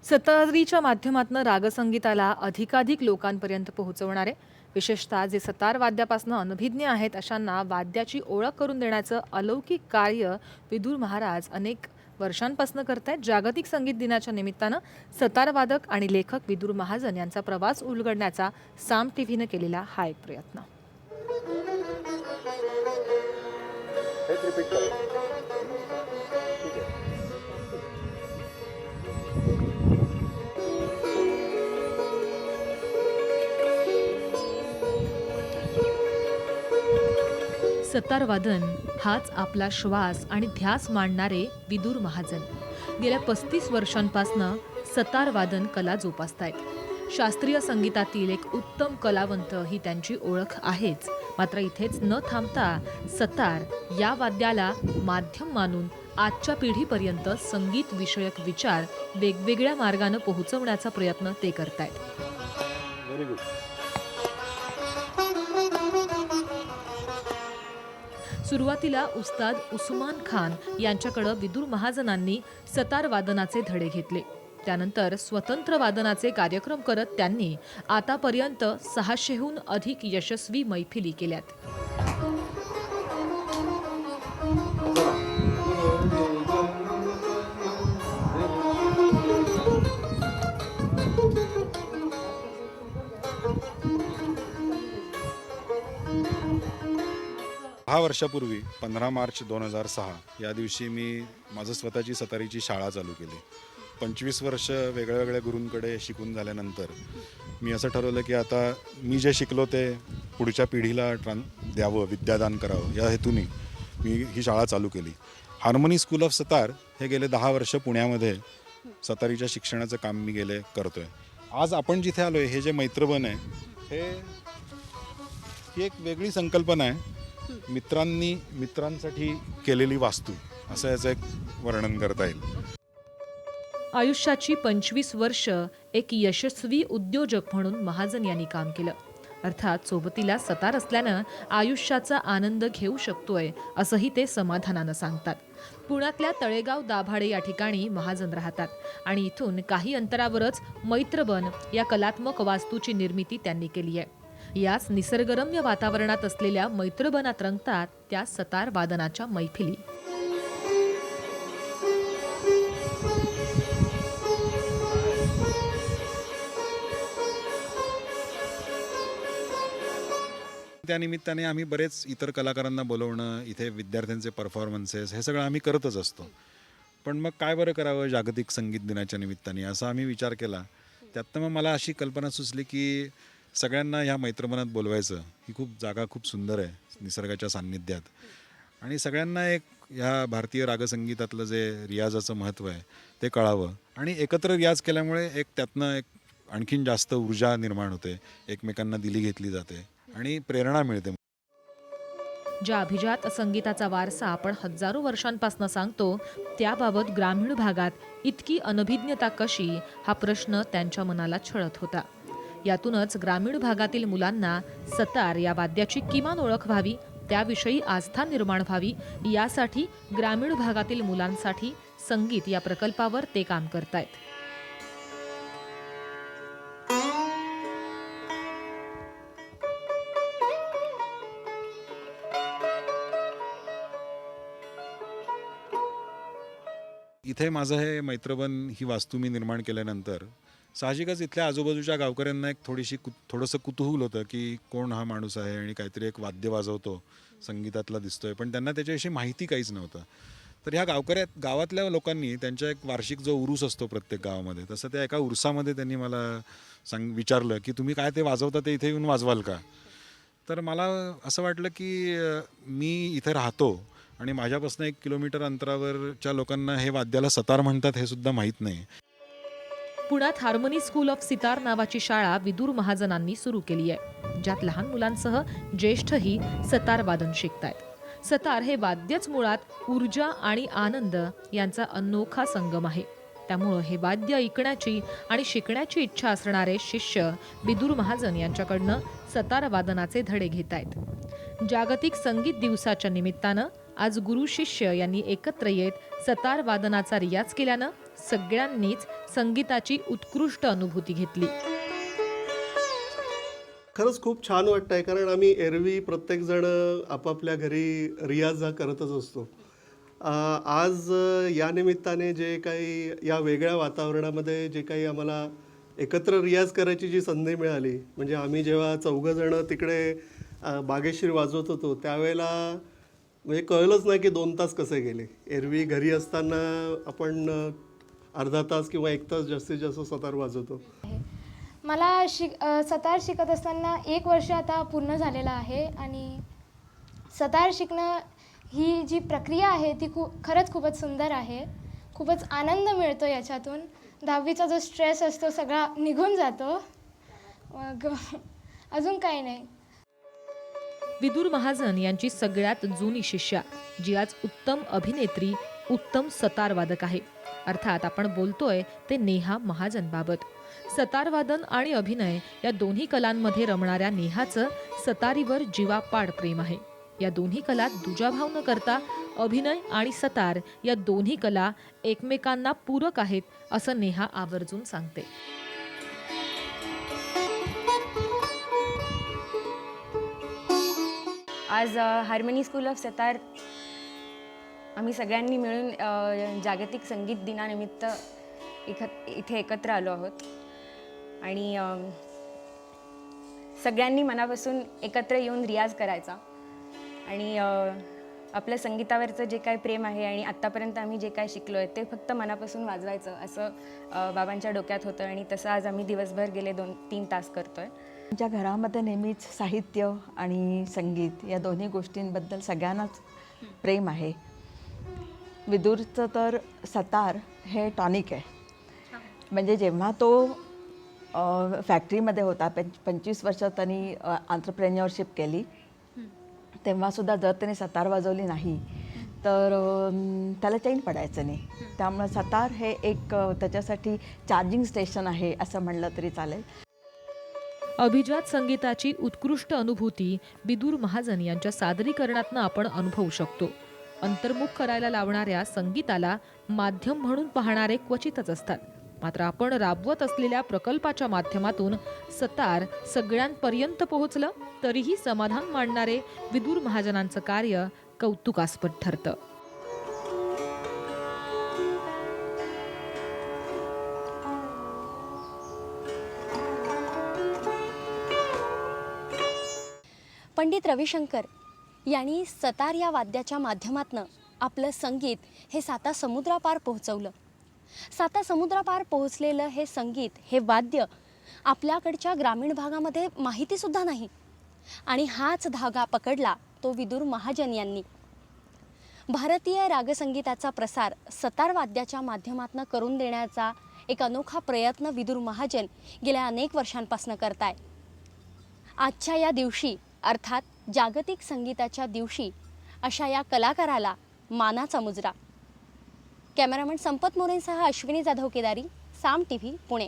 सतारीच्या माध्यमातून रागसंगीताला अधिकाधिक लोकांपर्यंत पोहोचवणारे, विशेषतः जे सतार वाद्यापासून अनभिज्ञ आहेत अशांना वाद्याची ओळख करून देण्याचं अलौकिक कार्य विदुर महाराज अनेक वर्षांपासून करतायत. जागतिक संगीत दिनाच्या निमित्तानं सतारवादक आणि लेखक विदुर महाजन यांचा प्रवास उलगडण्याचा साम टीव्हीनं केलेला हा एक प्रयत्न. सतार वादन हाच आपला श्वास आणि ध्यास मांडणारे विदुर महाजन गेल्या 35 वर्षांपासून सतार वादन कला जोपासतायत. शास्त्रीय संगीतातील एक उत्तम कलावंत ही त्यांची ओळख आहेच. मात्र इथेच न थांबता सतार या वाद्याला माध्यम मानून आजच्या पिढीपर्यंत संगीत विषयक विचार वेगवेगळ्या मार्गाने पोहोचवण्याचा प्रयत्न ते करतायत. Very good. सुरुवातीला उस्ताद उस्मान खान यांच्याकडे विदुर महाजनांनी सतार वादनाचे धडे घेतले. त्यानंतर स्वतंत्र वादनाचे कार्यक्रम करत त्यांनी आतापर्यंत 600हून अधिक यशस्वी मैफिली केल्यात. दहा वर्षापूर्वी 15 मार्च 2006 या दिवशी मी माझं स्वतःची सतारीची शाळा चालू केली. 25 वर्ष वेगळ्या वेगळ्या गुरूंकडे शिकून झाल्यानंतर मी असं ठरवलं की आता मी जे शिकलो ते पुढच्या पिढीला द्यावं, विद्यादान करावं या हेतूने मी ही शाळा चालू केली. हार्मोनी स्कूल ऑफ सतार हे गेले 10 वर्ष पुण्यामध्ये सतारीच्या शिक्षणाचं काम मी करतोय. आज आपण जिथे आलोय हे जे मैत्रबन आहे ही एक वेगळी संकल्पना आहे. मित्रांसाठी केलेली वास्तू असं याचं एक वर्णन करता येईल. आयुष्याची 25 वर्ष एक यशस्वी उद्योजक म्हणून महाजन यांनी काम केलं. अर्थात सोबतीला सतार असल्यानं आयुष्याचा आनंद घेऊ शकतोय असंही ते समाधानानं सांगतात. पुण्यातल्या तळेगाव दाभाडे या ठिकाणी महाजन राहतात आणि इथून काही अंतरावरच मैत्रबन या कलात्मक वास्तूची निर्मिती त्यांनी केली आहे. याच निसर्गरम्य वातावरणात असलेल्या मैत्रबनात रंगतात त्या सतार वादनाच्या मैफिली. त्यानिमित्ताने आम्ही बरेच इतर कलाकारांना बोलवणं, इथे विद्यार्थ्यांचे परफॉर्मन्सेस हे सगळं आम्ही करतच असतो. पण मग काय बरं करावं जागतिक संगीत दिनाच्या निमित्ताने असा आम्ही विचार केला. त्यातनं मग मला अशी कल्पना सुचली की सगळ्यांना ह्या मैत्रबनात बोलवायचं. ही जागा खूप सुंदर आहे निसर्गाच्या सान्निध्यात आणि सगळ्यांना एक ह्या भारतीय रागसंगीतातलं जे रियाजाचं महत्त्व आहे ते कळावं आणि एकत्र रियाज केल्यामुळे त्यातनं आणखीन जास्त ऊर्जा निर्माण होते, एकमेकांना दिली घेतली जाते आणि प्रेरणा मिळते. ज्या अभिजात संगीताचा वारसा आपण हजारो वर्षांपासून सांगतो त्याबाबत ग्रामीण भागात इतकी अनभिज्ञता कशी हा प्रश्न त्यांच्या मनाला छळत होता. यातूनच ग्रामीण भागातील मुलांना सतार या वाद्याची किमान ओळख व्हावी, त्याविषयी आस्था निर्माण व्हावी यासाठी ग्रामीण भागातील मुलांसाठी संगीत या प्रकल्पावर ते काम करतायत. इथे माझं हे मैत्रबन ही वास्तू मी निर्माण केल्यानंतर साहजिकच इथल्या आजूबाजूच्या गावकऱ्यांना थोडंसं कुतूहल होतं की कोण हा माणूस आहे आणि काहीतरी एक वाद्य वाजवतो, संगीतातला दिसतोय, पण त्यांना त्याच्याविषयी माहिती काहीच नव्हतं. तर ह्या गावातल्या लोकांनी त्यांच्या एक वार्षिक जो उरूस असतो प्रत्येक गावामध्ये, तसं त्या एका उरसामध्ये त्यांनी मला विचारलं की तुम्ही काय ते वाजवता ते इथे येऊन वाजवाल का. तर मला असं वाटलं की मी इथे राहतो आणि माझ्यापासून 1 किलोमीटर अंतरावरच्या लोकांना हे वाद्याला सतार म्हणतात हे सुद्धा माहीत नाही. पुण्यात हार्मोनी स्कूल ऑफ सितार नावाची शाळा विदुर महाजनांनी सुरू केली आहे, ज्यात लहान मुलांसह ज्येष्ठही सतार वादन शिकतायत. सतार हे वाद्यच मुळात ऊर्जा आणि आनंद यांचा अनोखा संगम आहे. त्यामुळे हे वाद्य ऐकण्याची आणि शिकण्याची इच्छा असणारे शिष्य विदुर महाजन यांच्याकडनं सतार वादनाचे धडे घेतायत. जागतिक संगीत दिवसाच्या निमित्तानं आज गुरु शिष्य यांनी एकत्र येत सतार वादनाचा रियाज केल्यानं सगळ्यांनीच संगीताची उत्कृष्ट अनुभूती घेतली. खरंच खूप छान वाटतंय, कारण आम्ही एरवी प्रत्येकजण आपापल्या घरी रियाज हा करतच असतो. आज या निमित्ताने जे काही या वेगळ्या वातावरणामध्ये जे काही आम्हाला एकत्र रियाज करायची जी संधी मिळाली, म्हणजे आम्ही जेव्हा चौघंजणं तिकडे बागेश्री वाजवत होतो त्यावेळेला म्हणजे कळलंच नाही की 2 तास कसे गेले. एरवी घरी असताना आपण अर्धा तास किंवा 1 तास जास्तीत जास्त सतार वाजवतो. मला सतार शिकत असताना 1 वर्ष आता पूर्ण झालेलं आहे आणि सतार शिकणं ही जी प्रक्रिया आहे ती खरंच खूपच सुंदर आहे. खूपच आनंद मिळतो याच्यातून. 10वीचा जो स्ट्रेस असतो सगळा निघून जातो. मग अजून काही नाही. विदुर महाजन यांची सगळ्यात जुनी शिष्या, जी आज उत्तम अभिनेत्री, उत्तम सतारवादक आहे. अर्थात आपण बोलतोय ते नेहा महाजनबाबत. सतारवादन आणि अभिनय या दोन्ही कलांमध्ये रमणाऱ्या नेहाचं सतारीवर जीवापाड प्रेम आहे. या दोन्ही कला दुजाभाव न करता अभिनय आणि सतार या दोन्ही कला एकमेकांना पूरक आहेत, असं नेहा आवर्जून सांगते. आज हार्मनी स्कूल ऑफ सतार आम्ही सगळ्यांनी मिळून जागतिक संगीत दिनानिमित्त इथे एकत्र आलो आहोत आणि सगळ्यांनी मनापासून एकत्र येऊन रियाज करायचा आणि आपल्या संगीतावरचं जे काय प्रेम आहे आणि आत्तापर्यंत आम्ही जे काय शिकलो आहे ते फक्त मनापासून वाजवायचं असं बाबांच्या डोक्यात होतं आणि तसं आज आम्ही दिवसभर गेले 2-3 तास करतो आहे. आमच्या घरामध्ये नेहमीच साहित्य आणि संगीत या दोन्ही गोष्टींबद्दल सगळ्यांनाच प्रेम आहे. विदुरचं तर सतार हे टॉनिक आहे. म्हणजे जेव्हा तो फॅक्टरीमध्ये होता, 25 वर्ष त्यांनी आंत्रप्रेन्युअरशिप केली, तेव्हासुद्धा जर त्याने सतार वाजवली नाही तर त्याला चैन पडायचं नाही. त्यामुळे सतार हे एक त्याच्यासाठी चार्जिंग स्टेशन आहे असं म्हणलं तरी चालेल. अभिजात संगीताची उत्कृष्ट अनुभूती विदुर महाजन यांच्या सादरीकरणातनं आपण अनुभवू शकतो. अंतर्मुख करायला लावणाऱ्या संगीताला माध्यम म्हणून पाहणारे क्वचितच असतात. मात्र आपण राबवत असलेल्या प्रकल्पाच्या माध्यमातून सतार सगळ्यांपर्यंत पोहोचलं तरीही समाधान मानणारे विदुर महाजनांचं कार्य कौतुकास्पद ठरतं. पंडित रविशंकर यांनी सतार या वाद्याच्या माध्यमातून आपलं संगीत हे 7 समुद्रापार पोहोचवलं. 7 समुद्रापार पोहोचलेलं हे संगीत, हे वाद्य आपल्याकडच्या ग्रामीण भागामध्ये माहितीसुद्धा नाही आणि हाच धागा पकडला तो विदुर महाजन यांनी. भारतीय रागसंगीताचा प्रसार सतार वाद्याच्या माध्यमातून करून देण्याचा एक अनोखा प्रयत्न विदुर महाजन गेल्या अनेक वर्षांपासून करताय. आजच्या या दिवशी अर्थात जागतिक संगीताच्या दिवशी अशा या कलाकाराला मानाचा मुजरा. कॅमेरामन संपत मोरेंसह अश्विनी जाधव केदारी, साम टीव्ही, पुणे.